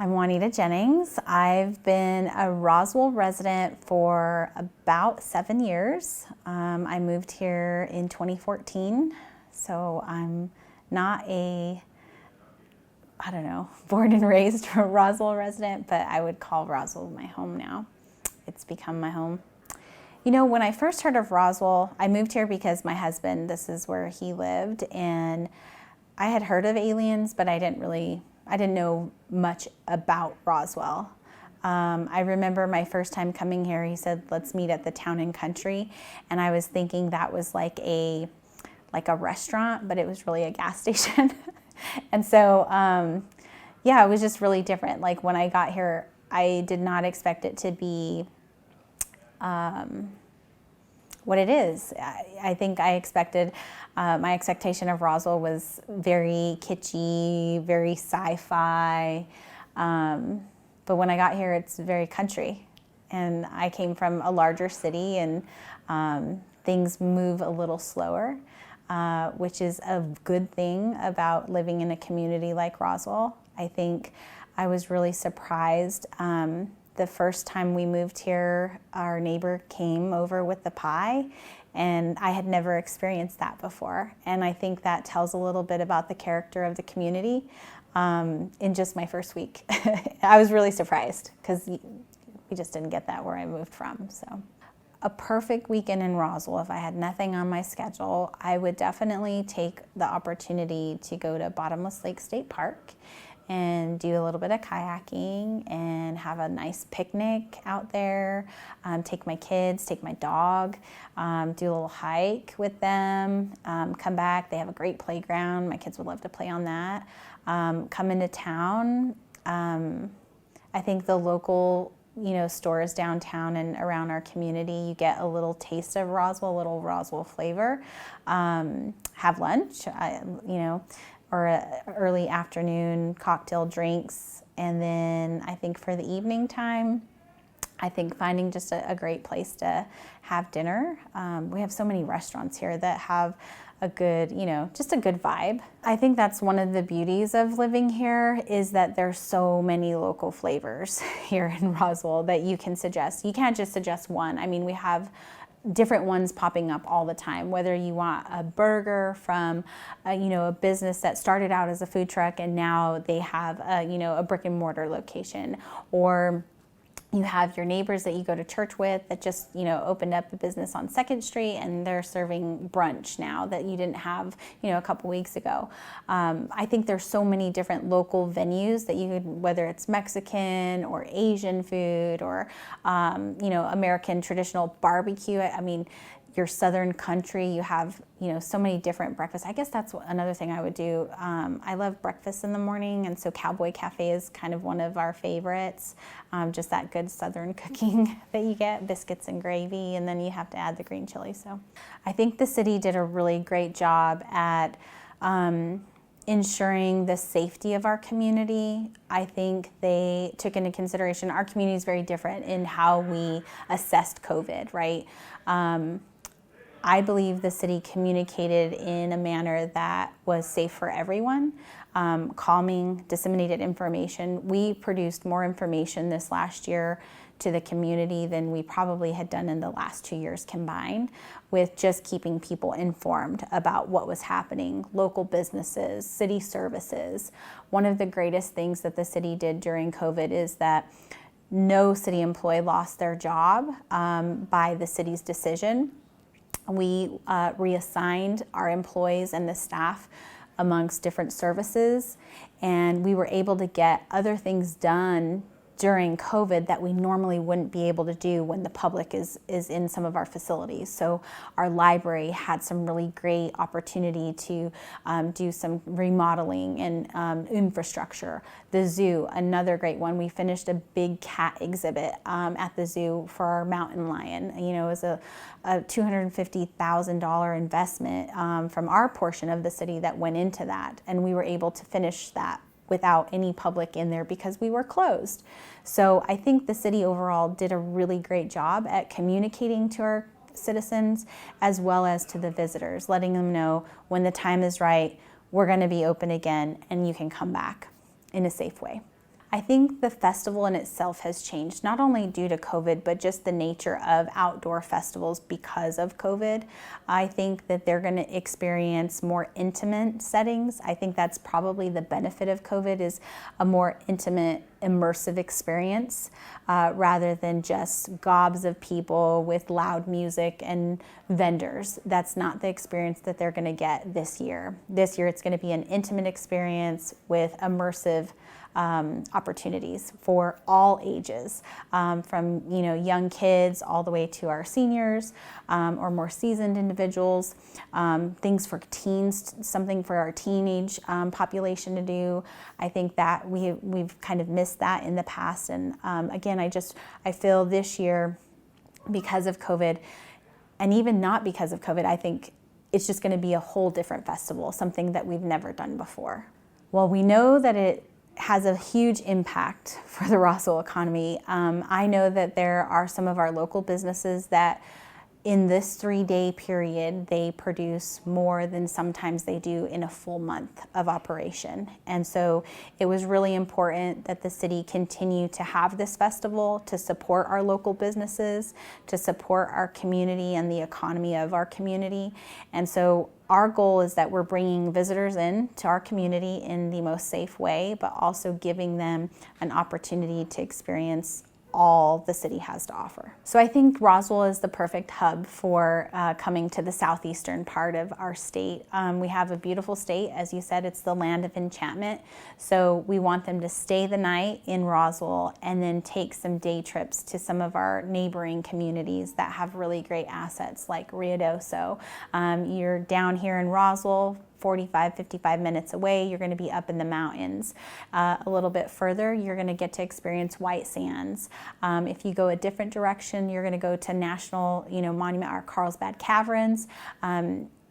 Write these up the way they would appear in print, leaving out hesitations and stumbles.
I'm Juanita Jennings. I've been a Roswell resident for about 7 years. I moved here in 2014, so I'm not born and raised a Roswell resident, but I would call Roswell my home now. It's become my home. You know, when I first heard of Roswell, I moved here because my husband, this is where he lived, and I had heard of aliens, but I didn't know much about Roswell. I remember my first time coming here, he said, let's meet at the Town and Country. And I was thinking that was like a restaurant, but it was really a gas station. And so, it was just really different. Like when I got here, I did not expect it to be what it is. I think I expected, my expectation of Roswell was very kitschy, very sci-fi. But when I got here, it's very country. And I came from a larger city, and things move a little slower, which is a good thing about living in a community like Roswell. I think I was really surprised. The first time we moved here, our neighbor came over with the pie, and I had never experienced that before. And I think that tells a little bit about the character of the community in just my first week. I was really surprised because we just didn't get that where I moved from. So, a perfect weekend in Roswell, if I had nothing on my schedule, I would definitely take the opportunity to go to Bottomless Lake State Park and do a little bit of kayaking and have a nice picnic out there, take my kids, take my dog, do a little hike with them, come back. They have a great playground. My kids would love to play on that. Come into town. I think the local stores downtown and around our community, you get a little taste of Roswell, a little Roswell flavor. Have lunch, or early afternoon cocktail drinks. And then I think for the evening time, I think finding just a great place to have dinner. We have so many restaurants here that have a good, just a good vibe. I think that's one of the beauties of living here is that there's so many local flavors here in Roswell that you can suggest. You can't just suggest one. I mean, we have different ones popping up all the time, whether you want a burger from a business that started out as a food truck and now they have a brick and mortar location, or you have your neighbors that you go to church with that just opened up a business on 2nd Street and they're serving brunch now that you didn't have a couple weeks ago. I think there's so many different local venues that you could, whether it's Mexican or Asian food or American traditional barbecue. I mean, your Southern country, you have so many different breakfasts. I guess that's another thing I would do. I love breakfast in the morning, and so Cowboy Cafe is kind of one of our favorites. Just that good Southern cooking that you get, biscuits and gravy, and then you have to add the green chili. So I think the city did a really great job at ensuring the safety of our community. I think they took into consideration our community is very different in how we assessed COVID, right? I believe the city communicated in a manner that was safe for everyone, calming, disseminated information. We produced more information this last year to the community than we probably had done in the last 2 years combined, with just keeping people informed about what was happening, local businesses, city services. One of the greatest things that the city did during COVID is that no city employee lost their job by the city's decision. We reassigned our employees and the staff amongst different services, and we were able to get other things done during COVID that we normally wouldn't be able to do when the public is in some of our facilities. So our library had some really great opportunity to do some remodeling and infrastructure. The zoo, another great one. We finished a big cat exhibit at the zoo for our mountain lion. It was a $250,000 investment from our portion of the city that went into that, and we were able to finish that without any public in there because we were closed. So I think the city overall did a really great job at communicating to our citizens as well as to the visitors, letting them know when the time is right, we're going to be open again and you can come back in a safe way. I think the festival in itself has changed, not only due to COVID, but just the nature of outdoor festivals because of COVID. I think that they're going to experience more intimate settings. I think that's probably the benefit of COVID, is a more intimate, immersive experience rather than just gobs of people with loud music and vendors. That's not the experience that they're going to get this year. This year it's going to be an intimate experience with immersive opportunities for all ages, from young kids all the way to our seniors or more seasoned individuals. Things for teens, something for our teenage population to do. I think that we've kind of missed that in the past, and again, I feel this year, because of COVID, and even not because of COVID, I think it's just going to be a whole different festival, something that we've never done before. Well, we know that it has a huge impact for the Roswell economy. I know that there are some of our local businesses that in this 3-day period, they produce more than sometimes they do in a full month of operation. And so it was really important that the city continue to have this festival to support our local businesses, to support our community and the economy of our community. And so our goal is that we're bringing visitors in to our community in the most safe way, but also giving them an opportunity to experience all the city has to offer. So I think Roswell is the perfect hub for coming to the southeastern part of our state. We have a beautiful state. As you said, it's the land of enchantment. So we want them to stay the night in Roswell and then take some day trips to some of our neighboring communities that have really great assets like Ruidoso. You're down here in Roswell, 45, 55 minutes away, you're going to be up in the mountains. A little bit further, you're going to get to experience white sands. If you go a different direction, you're going to go to National Monument or Carlsbad Caverns.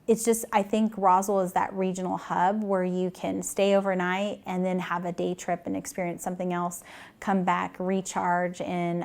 It's just, I think Roswell is that regional hub where you can stay overnight and then have a day trip and experience something else, come back, recharge. And,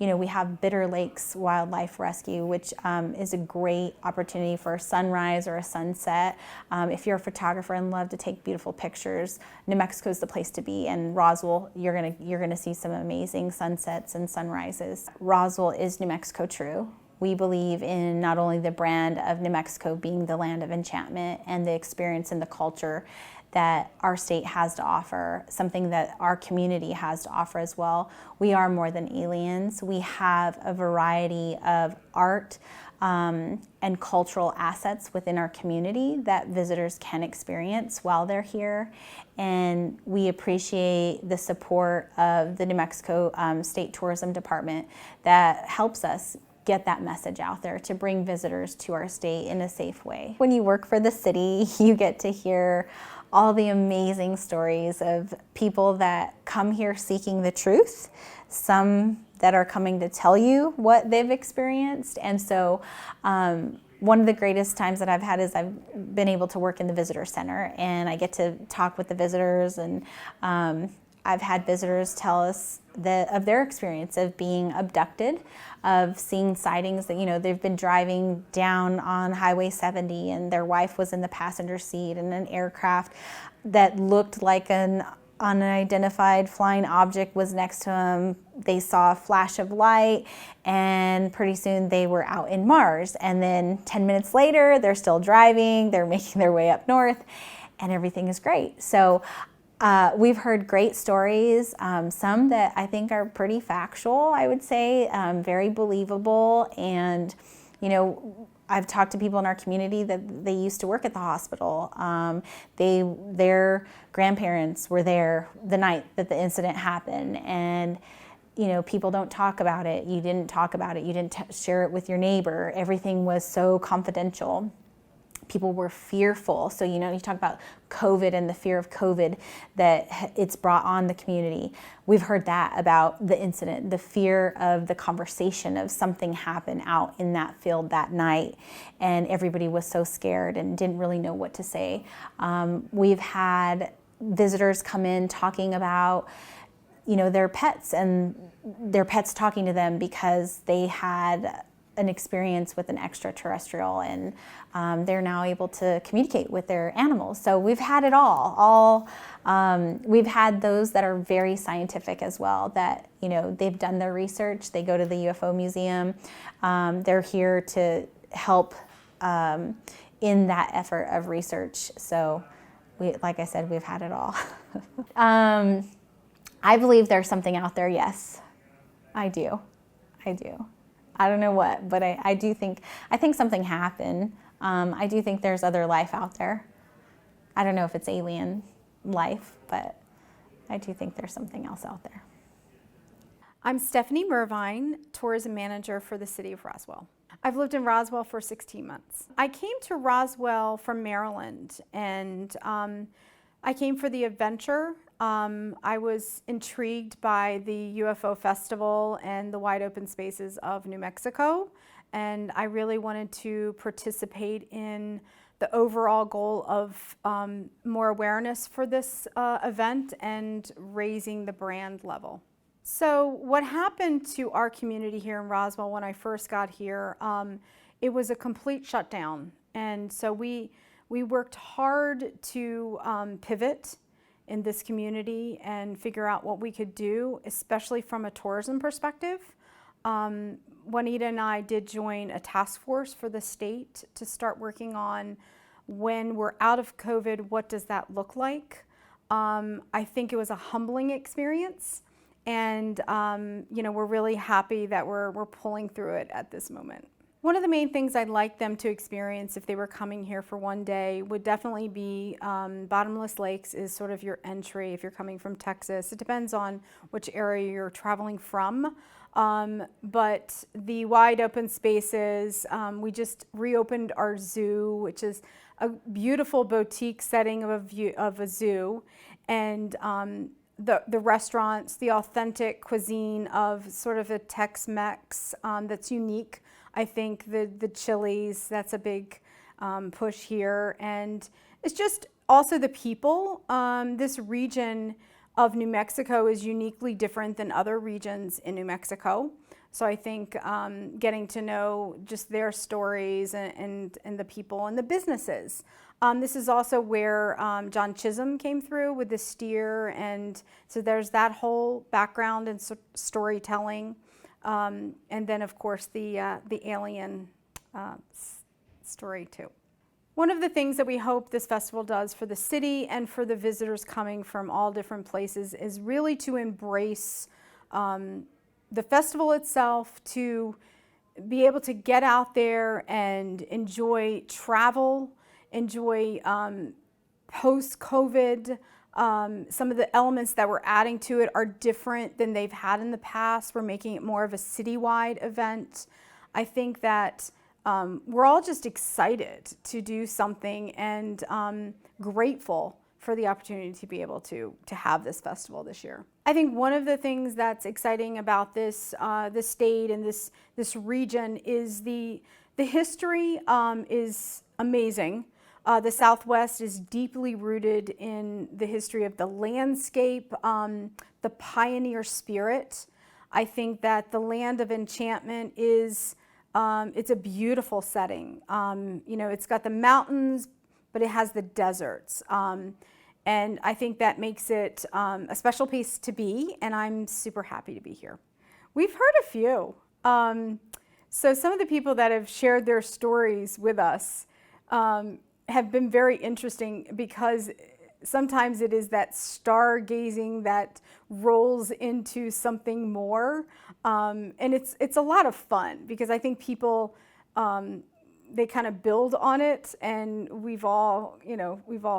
we have Bitter Lakes Wildlife Rescue, which is a great opportunity for a sunrise or a sunset. If you're a photographer and love to take beautiful pictures, New Mexico is the place to be. And Roswell, you're gonna see some amazing sunsets and sunrises. Roswell is New Mexico true. We believe in not only the brand of New Mexico being the land of enchantment and the experience and the culture that our state has to offer, something that our community has to offer as well. We are more than aliens. We have a variety of art and cultural assets within our community that visitors can experience while they're here. And we appreciate the support of the New Mexico State Tourism Department that helps us get that message out there to bring visitors to our state in a safe way. When you work for the city, you get to hear all the amazing stories of people that come here seeking the truth, some that are coming to tell you what they've experienced. And so one of the greatest times that I've had is I've been able to work in the visitor center, and I get to talk with the visitors, and I've had visitors tell us of their experience of being abducted, of seeing sightings that, they've been driving down on Highway 70 and their wife was in the passenger seat and an aircraft that looked like an unidentified flying object was next to them. They saw a flash of light and pretty soon they were out in Mars. And then 10 minutes later, they're still driving, they're making their way up north, and everything is great. So we've heard great stories, some that I think are pretty factual, I would say, very believable. And, I've talked to people in our community that they used to work at the hospital. Their grandparents were there the night that the incident happened. And, people don't talk about it. You didn't talk about it. You didn't share it with your neighbor. Everything was so confidential. People were fearful. So, you talk about COVID and the fear of COVID that it's brought on the community. We've heard that about the incident, the fear of the conversation of something happened out in that field that night. And everybody was so scared and didn't really know what to say. We've had visitors come in talking about, their pets and their pets talking to them because they had an experience with an extraterrestrial, and they're now able to communicate with their animals. So we've had it all. We've had those that are very scientific as well, that, you know, they've done their research, they go to the UFO museum, they're here to help in that effort of research. So like I said, we've had it all. I believe there's something out there, yes. I do. I don't know what, but I think something happened. I do think there's other life out there. I don't know if it's alien life, but I do think there's something else out there. I'm Stephanie Mervine, tourism manager for the city of Roswell. I've lived in Roswell for 16 months. I came to Roswell from Maryland, and I came for the adventure. I was intrigued by the UFO Festival and the wide open spaces of New Mexico, and I really wanted to participate in the overall goal of more awareness for this event and raising the brand level. So what happened to our community here in Roswell when I first got here, it was a complete shutdown. And so we worked hard to pivot in this community and figure out what we could do, especially from a tourism perspective. Juanita and I did join a task force for the state to start working on, when we're out of COVID, what does that look like? I think it was a humbling experience. And you know, we're really happy that we're pulling through it at this moment. One of the main things I'd like them to experience if they were coming here for one day would definitely be Bottomless Lakes is sort of your entry if you're coming from Texas. It depends on which area you're traveling from. But the wide open spaces, we just reopened our zoo, which is a beautiful boutique setting of a zoo. And the restaurants, the authentic cuisine of sort of a Tex-Mex that's unique. I think the chilies, that's a big push here. And it's just also the people. This region of New Mexico is uniquely different than other regions in New Mexico. So I think getting to know just their stories and the people and the businesses. This is also where John Chisholm came through with the steer, and so there's that whole background and storytelling, and then of course the alien story too. One of the things that we hope this festival does for the city and for the visitors coming from all different places is really to embrace the festival itself, to be able to get out there and enjoy travel, enjoy post-COVID. Some of the elements that we're adding to it are different than they've had in the past. We're making it more of a citywide event. I think that we're all just excited to do something and grateful for the opportunity to be able to have this festival this year. I think one of the things that's exciting about this state and this region is the history is amazing. The Southwest is deeply rooted in the history of the landscape, the pioneer spirit. I think that the Land of Enchantment is, it's a beautiful setting. You know, it's got the mountains, but it has the deserts. And I think that makes it a special place to be, and I'm super happy to be here. We've heard a few. So some of the people that have shared their stories with us have been very interesting, because sometimes it is that stargazing that rolls into something more. And it's a lot of fun, because I think people, they kind of build on it, and we've all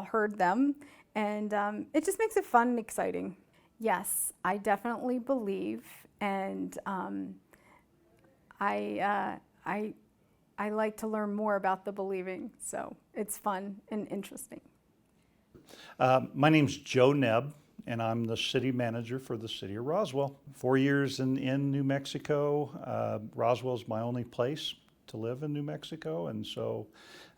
heard them. And it just makes it fun and exciting. Yes, I definitely believe, and I like to learn more about the believing, so it's fun and interesting. My name's Joe Nebb, and I'm the city manager for the city of Roswell. 4 years in New Mexico. Roswell's my only place to live in New Mexico, and so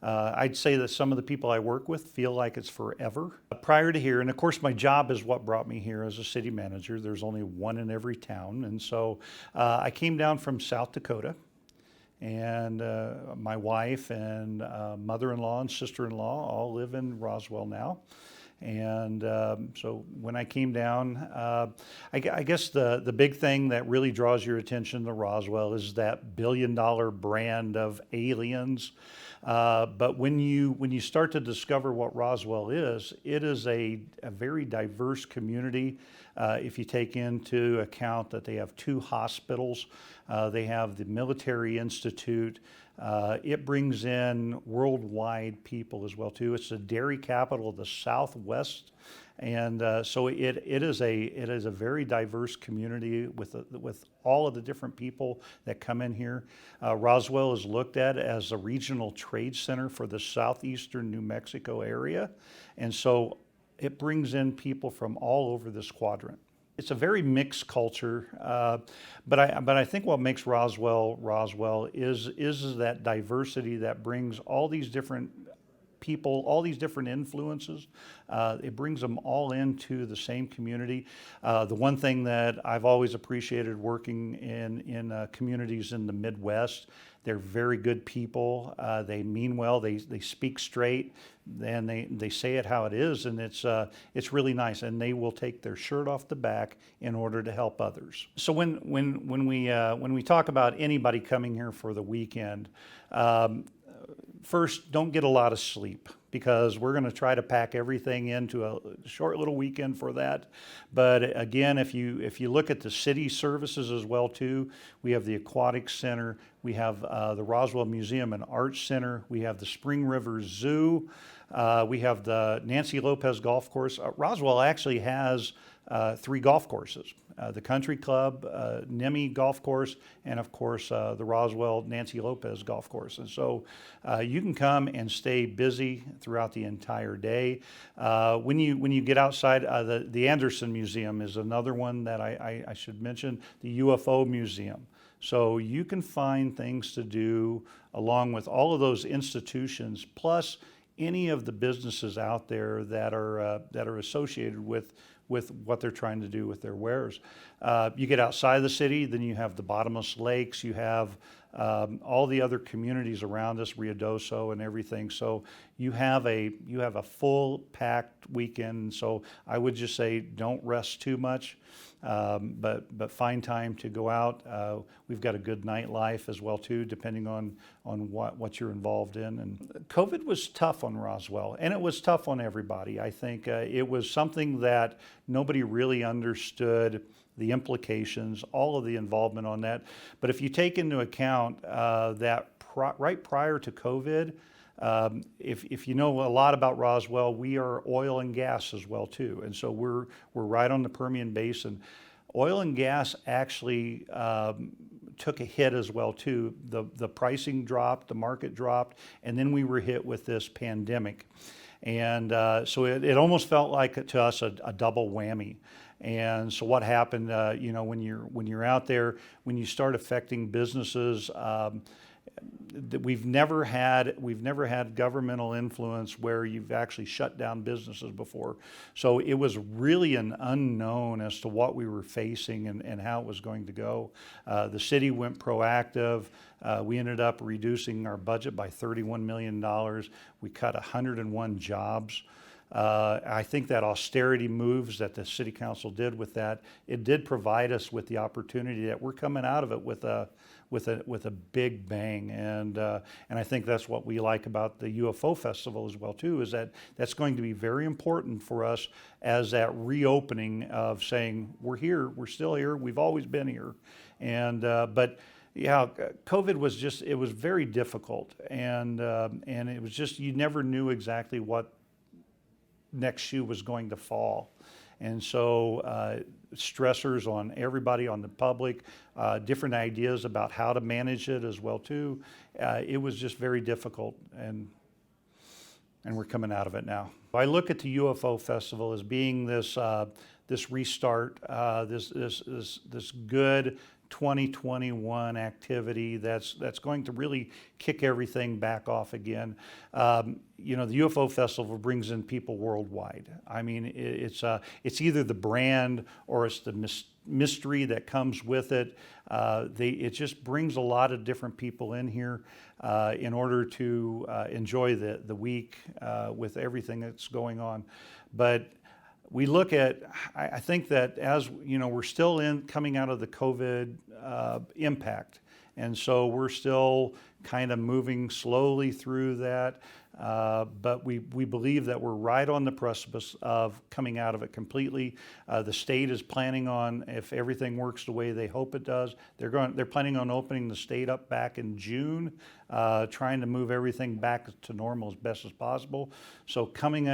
I'd say that some of the people I work with feel like it's forever. Prior to here, and of course my job is what brought me here as a city manager. There's only one in every town, and so I came down from South Dakota, And my wife and mother-in-law and sister-in-law all live in Roswell now. And so when I came down, I guess the big thing that really draws your attention to Roswell is that billion-dollar brand of aliens. But when you start to discover what Roswell is, it is a very diverse community. If you take into account that they have 2 hospitals, they have the Military Institute. It brings in worldwide people as well too. It's the dairy capital of the Southwest, and so it is a very diverse community with all of the different people that come in here. Roswell is looked at as a regional trade center for the southeastern New Mexico area, and so it brings in people from all over this quadrant. It's a very mixed culture, but I think what makes Roswell is that diversity that brings all these different people, all these different influences. It brings them all into the same community. The one thing that I've always appreciated working in communities in the Midwest, they're very good people. They mean well. They speak straight, and they say it how it is, and it's really nice. And they will take their shirt off the back in order to help others. So when we talk about anybody coming here for the weekend, first, don't get a lot of sleep, because we're going to try to pack everything into a short little weekend for that. But again, if you look at the city services as well too, we have the Aquatic Center, we have the Roswell Museum and Arts Center, we have the Spring River Zoo, we have the Nancy Lopez Golf Course. Roswell actually has 3 golf courses. The Country Club, Nemi Golf Course, and of course the Roswell Nancy Lopez Golf Course. And so you can come and stay busy throughout the entire day. When you get outside, the Anderson Museum is another one that I should mention, the UFO Museum. So you can find things to do along with all of those institutions, plus any of the businesses out there that are associated with what they're trying to do with their wares. You get outside of the city, then you have the bottomless lakes, you have all the other communities around us, Ruidoso and everything. So you have a full packed weekend. So I would just say don't rest too much, but find time to go out. We've got a good nightlife as well too, depending on what you're involved in. And COVID was tough on Roswell, and it was tough on everybody. I think it was something that nobody really understood the implications, all of the involvement on that. But if you take into account that right prior to COVID, if you know a lot about Roswell, we are oil and gas as well too, and so we're right on the Permian Basin. Oil and gas actually took a hit as well too. The pricing dropped, the market dropped, and then we were hit with this pandemic, and so it almost felt like to us a double whammy. And so what happened? When you're out there, when you start affecting businesses. We've never had governmental influence where you've actually shut down businesses before. So it was really an unknown as to what we were facing and how it was going to go. The city went proactive. We ended up reducing our budget by $31 million. We cut 101 jobs. I think that austerity moves that the city council did with that, it did provide us with the opportunity that we're coming out of it with a big bang, and I think that's what we like about the UFO Festival as well too, is that that's going to be very important for us as that reopening of saying we're here, we're still here, we've always been here, and but. Yeah, COVID was very difficult, and it was just, you never knew exactly what next shoe was going to fall. And so stressors on everybody, on the public, different ideas about how to manage it as well too. It was just very difficult, and we're coming out of it now. I look at the UFO Festival as being this restart, this good 2021 activity that's going to really kick everything back off again. The UFO Festival brings in people worldwide. I mean, it's either the brand or it's the mystery that comes with it. It just brings a lot of different people in here in order to enjoy the week with everything that's going on. But we look at, I think that as we're still coming out of the COVID impact, and so we're still kind of moving slowly through that. But we believe that we're right on the precipice of coming out of it completely. The state is planning on, if everything works the way they hope it does, they're planning on opening the state up back in June, trying to move everything back to normal as best as possible. So coming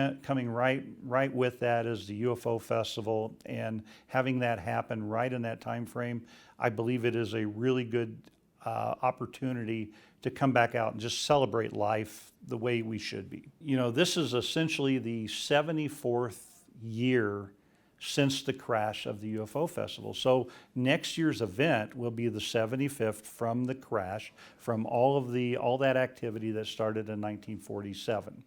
right with that is the UFO Festival, and having that happen right in that time frame, I believe it is a really good opportunity to come back out and just celebrate life the way we should be. This is essentially the 74th year since the crash of the UFO Festival. So next year's event will be the 75th from the crash, from all that activity that started in 1947.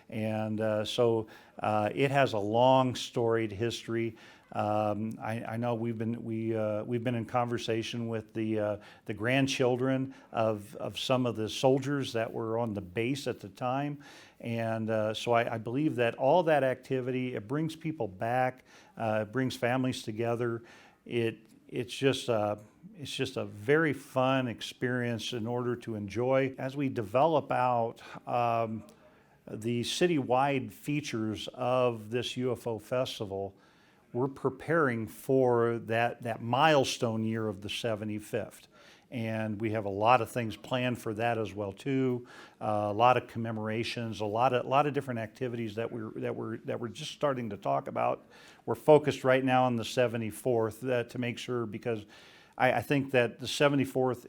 And so it has a long storied history. I know we've been in conversation with the grandchildren of some of the soldiers that were on the base at the time, and so I believe that all that activity, it brings people back, it brings families together. It's just a very fun experience in order to enjoy as we develop out the citywide features of this UFO Festival. We're preparing for that milestone year of the 75th. And we have a lot of things planned for that as well too. A lot of commemorations, a lot of different activities that we're just starting to talk about. We're focused right now on the 74th to make sure, because I think that the 74th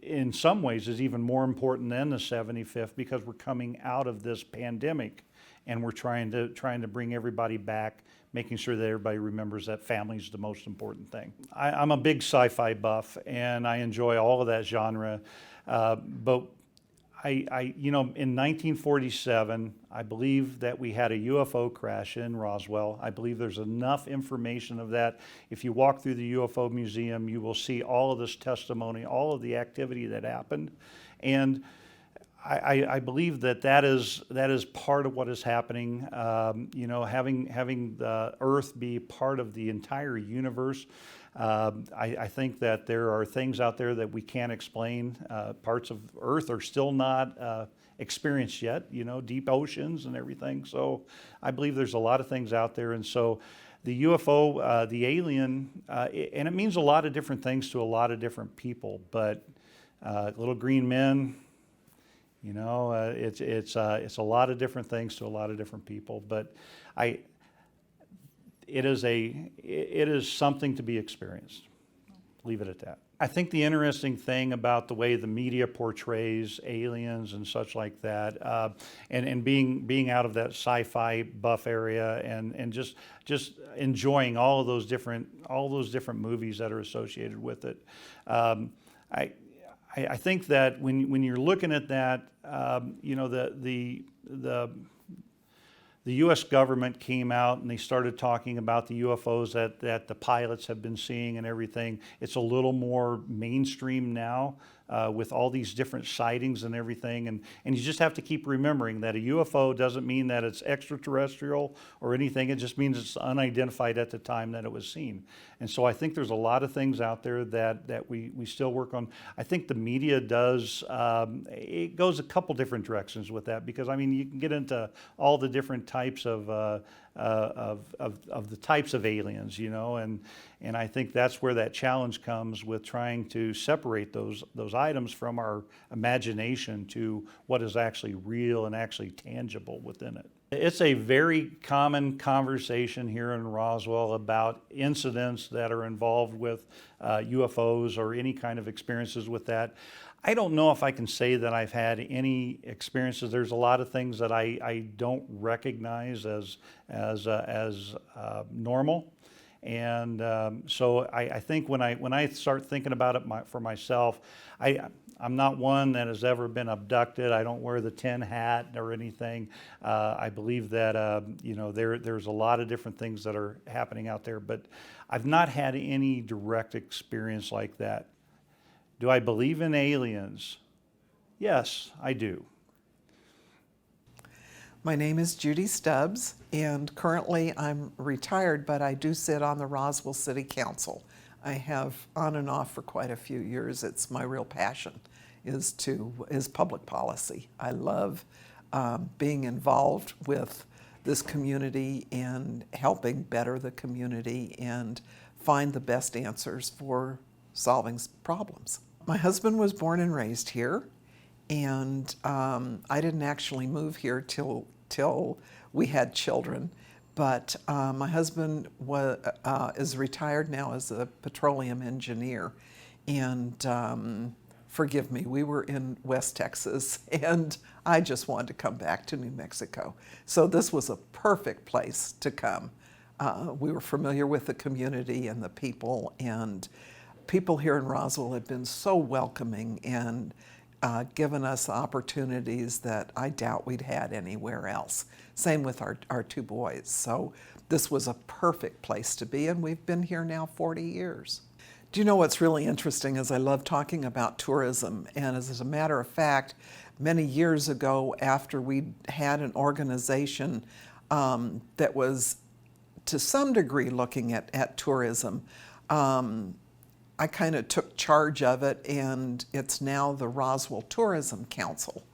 in some ways is even more important than the 75th, because we're coming out of this pandemic and we're trying to bring everybody back, making sure that everybody remembers that family is the most important thing. I'm a big sci-fi buff, and I enjoy all of that genre. But in 1947, I believe that we had a UFO crash in Roswell. I believe there's enough information of that. If you walk through the UFO Museum, you will see all of this testimony, all of the activity that happened. And I believe that is part of what is happening. Having the Earth be part of the entire universe. I think that there are things out there that we can't explain. Parts of Earth are still not experienced yet. Deep oceans and everything. So I believe there's a lot of things out there, and so the UFO, the alien, and it means a lot of different things to a lot of different people. But little green men. It's a lot of different things to a lot of different people, but it is something to be experienced. Leave it at that. I think the interesting thing about the way the media portrays aliens and such like that, and being out of that sci-fi buff area, and just enjoying all those different movies that are associated with it. I think that when you're looking at that, the U.S. government came out and they started talking about the UFOs that the pilots have been seeing and everything. It's a little more mainstream now with all these different sightings and everything. And you just have to keep remembering that a UFO doesn't mean that it's extraterrestrial or anything. It just means it's unidentified at the time that it was seen. And so I think there's a lot of things out there that we still work on. I think the media does, it goes a couple different directions with that, because you can get into all the different types of the types of aliens, and I think that's where that challenge comes with trying to separate those items from our imagination to what is actually real and actually tangible within it. It's a very common conversation here in Roswell about incidents that are involved with UFOs or any kind of experiences with that. I don't know if I can say that I've had any experiences. There's a lot of things that I don't recognize as normal, and so I think when I start thinking about it for myself, I'm not one that has ever been abducted. I don't wear the tin hat or anything. I believe that there's a lot of different things that are happening out there, but I've not had any direct experience like that. Do I believe in aliens? Yes, I do. My name is Judy Stubbs, and currently I'm retired, but I do sit on the Roswell City Council. I have on and off for quite a few years. It's my real passion is public policy. I love being involved with this community and helping better the community and find the best answers for solving problems. My husband was born and raised here, and I didn't actually move here till we had children. But my husband is retired now as a petroleum engineer, and forgive me, we were in West Texas, and I just wanted to come back to New Mexico. So this was a perfect place to come. We were familiar with the community and the people, and people here in Roswell have been so welcoming and given us opportunities that I doubt we'd had anywhere else. Same with our two boys. So this was a perfect place to be, and we've been here now 40 years. Do you know what's really interesting is I love talking about tourism, and as a matter of fact, many years ago after we had an organization that was to some degree looking at tourism, I kind of took charge of it, and it's now the Roswell Tourism Council.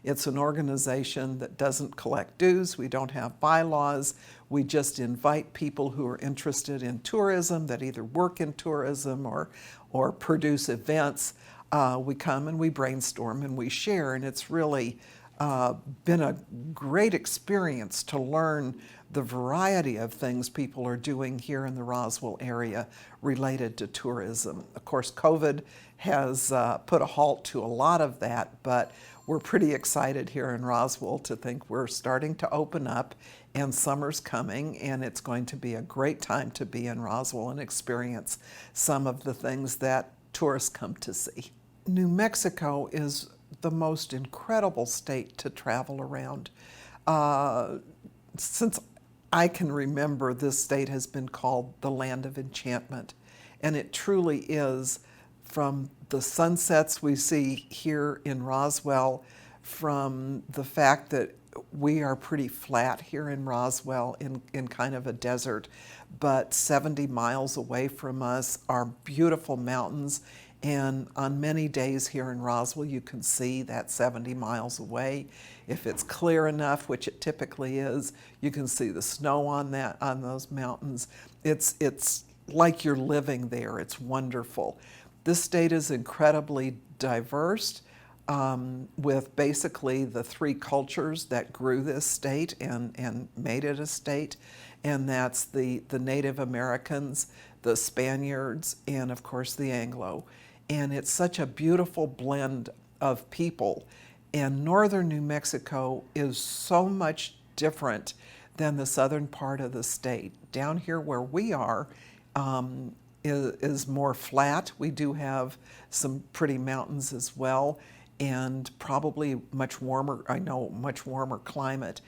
It's an organization that doesn't collect dues. We don't have bylaws. We just invite people who are interested in tourism, that either work in tourism or produce events. We come and we brainstorm and we share, and it's really been a great experience to learn the variety of things people are doing here in the Roswell area related to tourism. Of course, COVID has put a halt to a lot of that, but we're pretty excited here in Roswell to think we're starting to open up, and summer's coming, and it's going to be a great time to be in Roswell and experience some of the things that tourists come to see. New Mexico is the most incredible state to travel around. Since I can remember, this state has been called the land of enchantment, and it truly is. From the sunsets we see here in Roswell, from the fact that we are pretty flat here in Roswell in kind of a desert, but 70 miles away from us are beautiful mountains, and on many days here in Roswell you can see that 70 miles away. If it's clear enough, which it typically is, you can see the snow on those mountains. It's like you're living there. It's wonderful. This state is incredibly diverse, with basically the three cultures that grew this state and made it a state, and that's the Native Americans, the Spaniards, and of course the Anglo. And it's such a beautiful blend of people. And northern New Mexico is so much different than the southern part of the state. Down here where we are, is more flat. We do have some pretty mountains as well, and probably much warmer climate.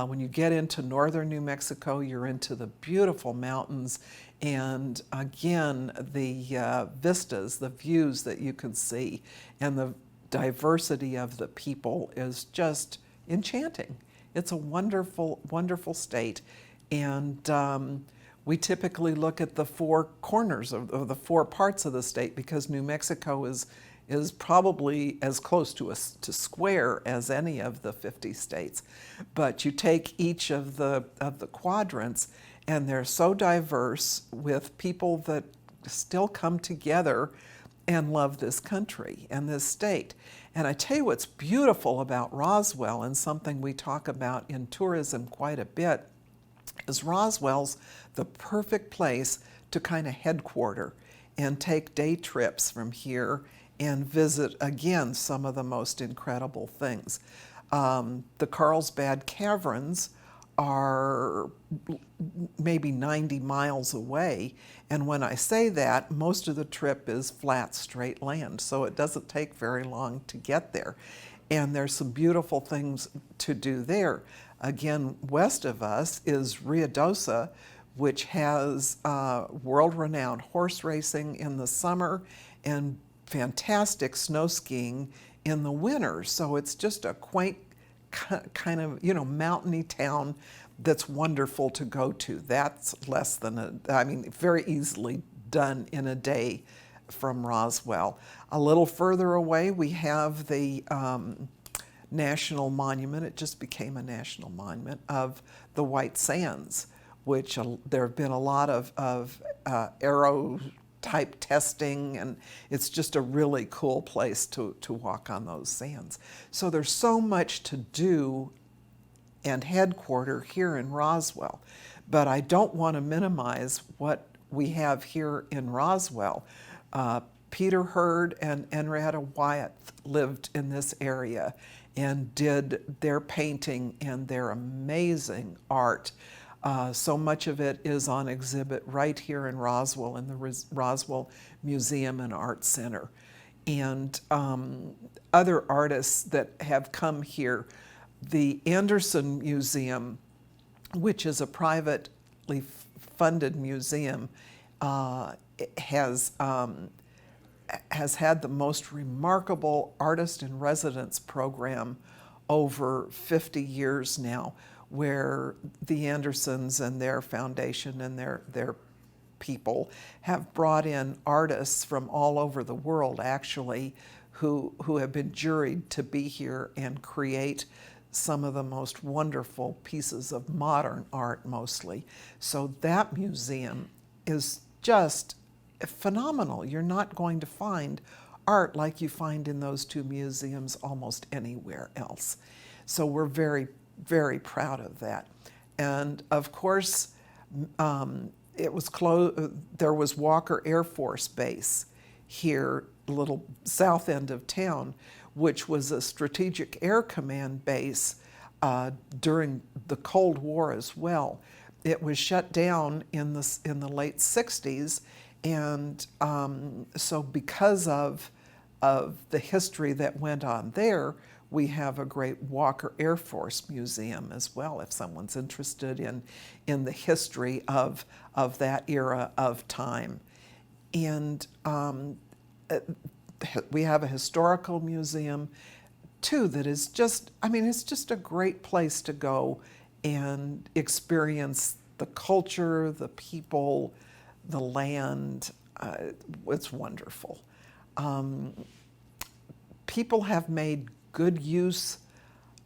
When you get into northern New Mexico, you're into the beautiful mountains, and again, the vistas, the views that you can see, and the diversity of the people is just enchanting. It's a wonderful, wonderful state, and we typically look at the four corners of the four parts of the state, because New Mexico is probably as close to square as any of the 50 states. But you take each of the quadrants, and they're so diverse, with people that still come together and love this country and this state. And I tell you what's beautiful about Roswell, and something we talk about in tourism quite a bit, is Roswell's the perfect place to kind of headquarter and take day trips from here and visit, again, some of the most incredible things. The Carlsbad Caverns are maybe 90 miles away. And when I say that, most of the trip is flat, straight land, so it doesn't take very long to get there. And there's some beautiful things to do there. Again, west of us is Ruidoso, which has world-renowned horse racing in the summer and fantastic snow skiing in the winter. So it's just a quaint kind of, mountainy town that's wonderful to go to. That's less than very easily done in a day from Roswell. A little further away, we have the national monument. It just became a national monument of the White Sands, which there have been a lot of aero type testing, and it's just a really cool place to walk on those sands. So there's so much to do and headquarter here in Roswell, but I don't want to minimize what we have here in Roswell. Peter Hurd and Henrietta Wyatt lived in this area and did their painting and their amazing art. So much of it is on exhibit right here in Roswell in the Roswell Museum and Art Center. And other artists that have come here, the Anderson Museum, which is a privately funded museum, has had the most remarkable artist in residence program over 50 years now, where the Andersons and their foundation and their people have brought in artists from all over the world, actually, who have been juried to be here and create some of the most wonderful pieces of modern art, mostly. So that museum is just phenomenal. You're not going to find art like you find in those two museums almost anywhere else. So we're very, very proud of that. And of course, it was there was Walker Air Force Base here, a little south end of town, which was a strategic air command base during the Cold War as well. It was shut down in the late 60s, and so because of the history that went on there, we have a great Walker Air Force Museum as well, if someone's interested in the history of that era of time. And we have a historical museum too that is just, it's just a great place to go and experience the culture, the people, the land. It's wonderful. People have made good use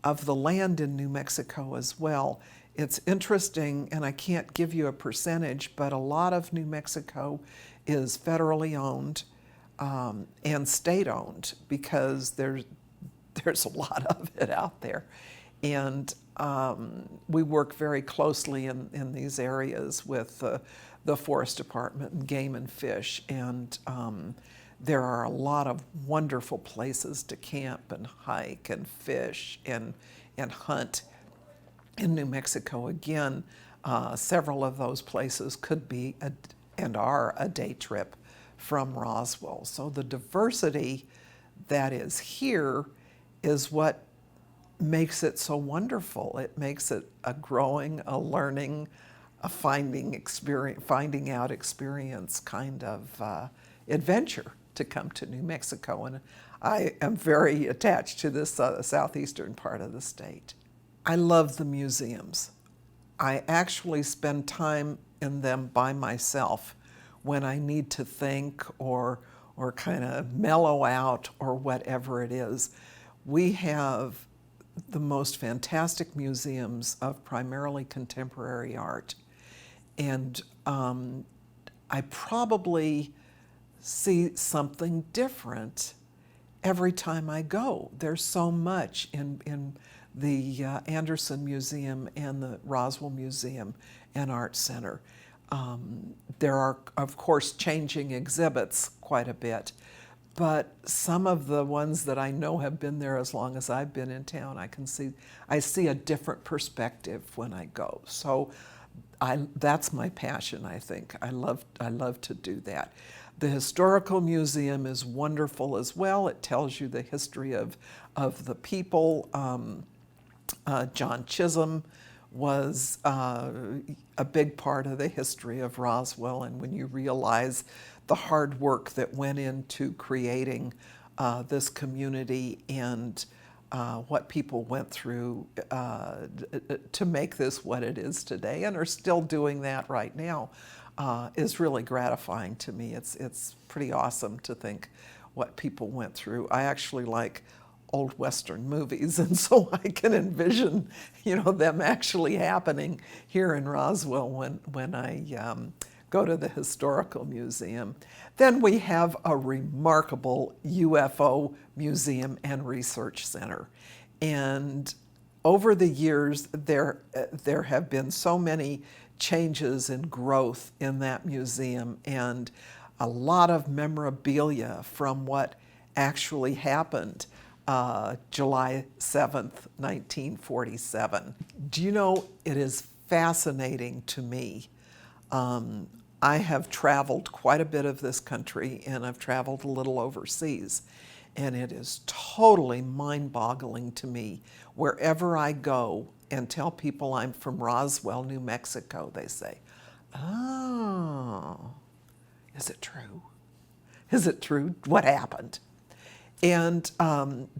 of the land in New Mexico as well. It's interesting, and I can't give you a percentage, but a lot of New Mexico is federally owned and state-owned because there's a lot of it out there. And we work very closely in these areas with the Forest Department and Game and Fish, and there are a lot of wonderful places to camp and hike and fish and hunt in New Mexico. Again, several of those places could be and are a day trip from Roswell. So the diversity that is here is what makes it so wonderful. It makes it a growing, a learning, a finding out experience kind of adventure to come to New Mexico. And I am very attached to this southeastern part of the state. I love the museums. I actually spend time in them by myself when I need to think or kind of mellow out or whatever it is. We have the most fantastic museums of primarily contemporary art. And I probably see something different every time I go. There's so much in the Anderson Museum and the Roswell Museum and Art Center. There are, of course, changing exhibits quite a bit, but some of the ones that I know have been there as long as I've been in town, I see a different perspective when I go. So that's my passion, I think. I love to do that. The Historical Museum is wonderful as well. It tells you the history of the people. John Chisholm was a big part of the history of Roswell, and when you realize the hard work that went into creating this community and what people went through to make this what it is today, and are still doing that right now, is really gratifying to me. It's pretty awesome to think what people went through. I actually like old Western movies, and so I can envision, them actually happening here in Roswell when I go to the Historical Museum. Then we have a remarkable UFO Museum and Research Center. And over the years, there have been so many changes and growth in that museum, and a lot of memorabilia from what actually happened July 7th, 1947. Do you know, it is fascinating to me. I have traveled quite a bit of this country, and I've traveled a little overseas, and it is totally mind-boggling to me. Wherever I go and tell people I'm from Roswell, New Mexico, they say, "Oh, is it true? Is it true? What happened?" And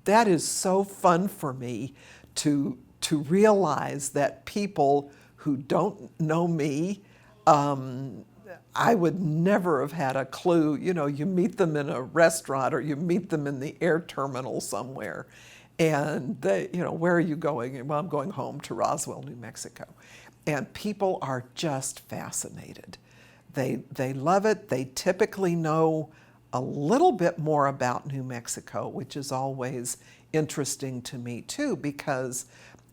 that is so fun for me to realize that people who don't know me, I would never have had a clue. You meet them in a restaurant or you meet them in the air terminal somewhere, and they, where are you going? Well, I'm going home to Roswell, New Mexico. And people are just fascinated. They love it. They typically know a little bit more about New Mexico, which is always interesting to me too, because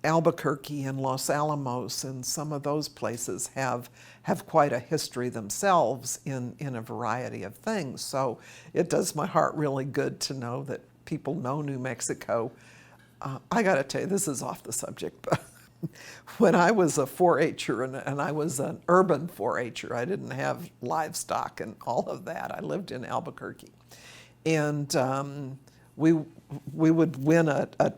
Albuquerque and Los Alamos and some of those places have quite a history themselves in a variety of things. So it does my heart really good to know that people know New Mexico. I got to tell you, this is off the subject, but when I was a 4-H'er, and I was an urban 4-H'er, I didn't have livestock and all of that. I lived in Albuquerque. And we would win a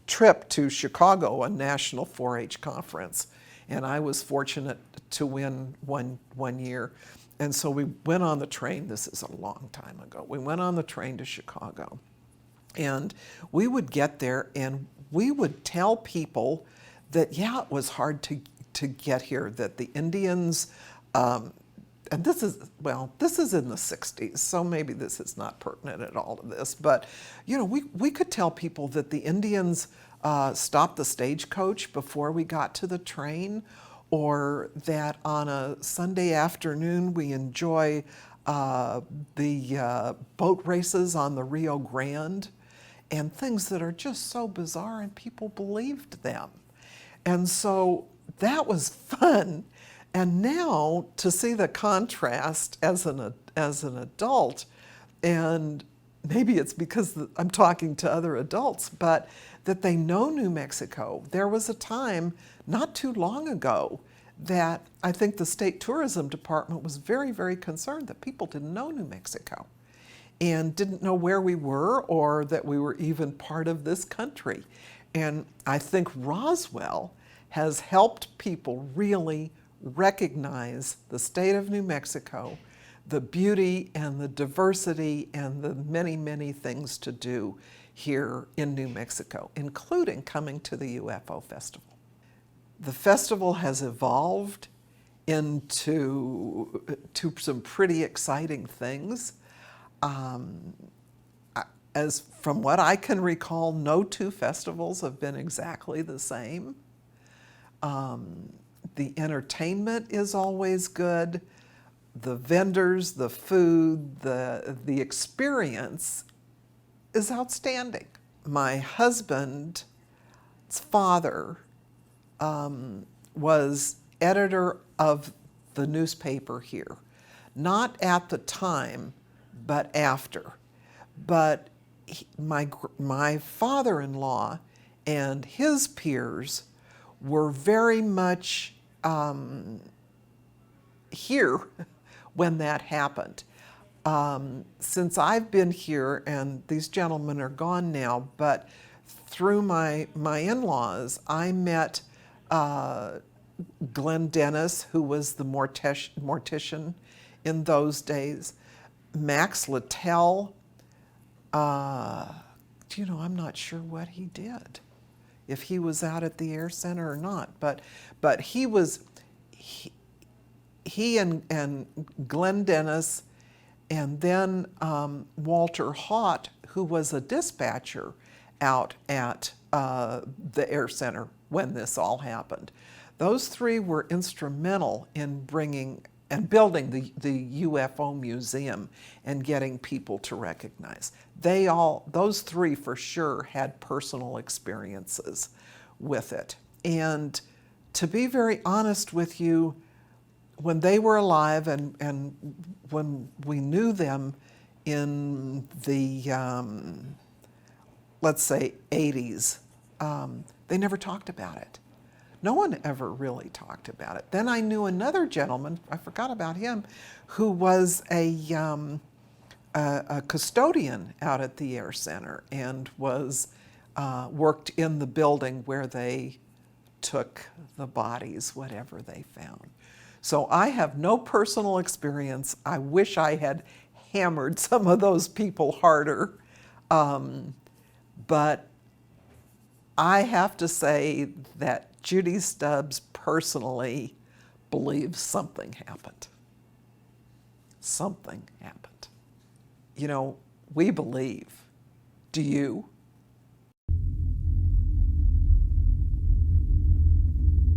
trip to Chicago, a national 4-H conference. And I was fortunate to win one year. And so we went on the train. This is a long time ago. We went on the train to Chicago. And we would get there and we would tell people that, yeah, it was hard to get here, that the Indians, and this is in the 60s, so maybe this is not pertinent at all to this, but, we could tell people that the Indians stopped the stagecoach before we got to the train, or that on a Sunday afternoon we enjoy the boat races on the Rio Grande, and things that are just so bizarre, and people believed them. And so that was fun. And now to see the contrast as an adult, and maybe it's because I'm talking to other adults, but that they know New Mexico. There was a time not too long ago that I think the state tourism department was very, very concerned that people didn't know New Mexico and didn't know where we were or that we were even part of this country. And I think Roswell has helped people really recognize the state of New Mexico, the beauty and the diversity and the many, many things to do here in New Mexico, including coming to the UFO Festival. The festival has evolved into some pretty exciting things. As from what I can recall, no two festivals have been exactly the same. The entertainment is always good. The vendors, the food, the experience is outstanding. My husband's father was editor of the newspaper here, not at the time, but after. But my father-in-law and his peers were very much here when that happened. Since I've been here, and these gentlemen are gone now, but through my in-laws, I met Glenn Dennis, who was the mortician in those days, Max Littell. I'm not sure what he did, if he was out at the Air Center or not, but he and Glenn Dennis, and then Walter Haught, who was a dispatcher out at the Air Center when this all happened. Those three were instrumental in bringing and building the UFO museum and getting people to recognize. Those three for sure had personal experiences with it. And to be very honest with you, when they were alive and when we knew them in the, let's say, 80s, they never talked about it. No one ever really talked about it. Then I knew another gentleman, I forgot about him, who was a custodian out at the Air Center and was worked in the building where they took the bodies, whatever they found. So I have no personal experience. I wish I had hammered some of those people harder. But I have to say that Judy Stubbs personally believes something happened. Something happened. We believe. Do you?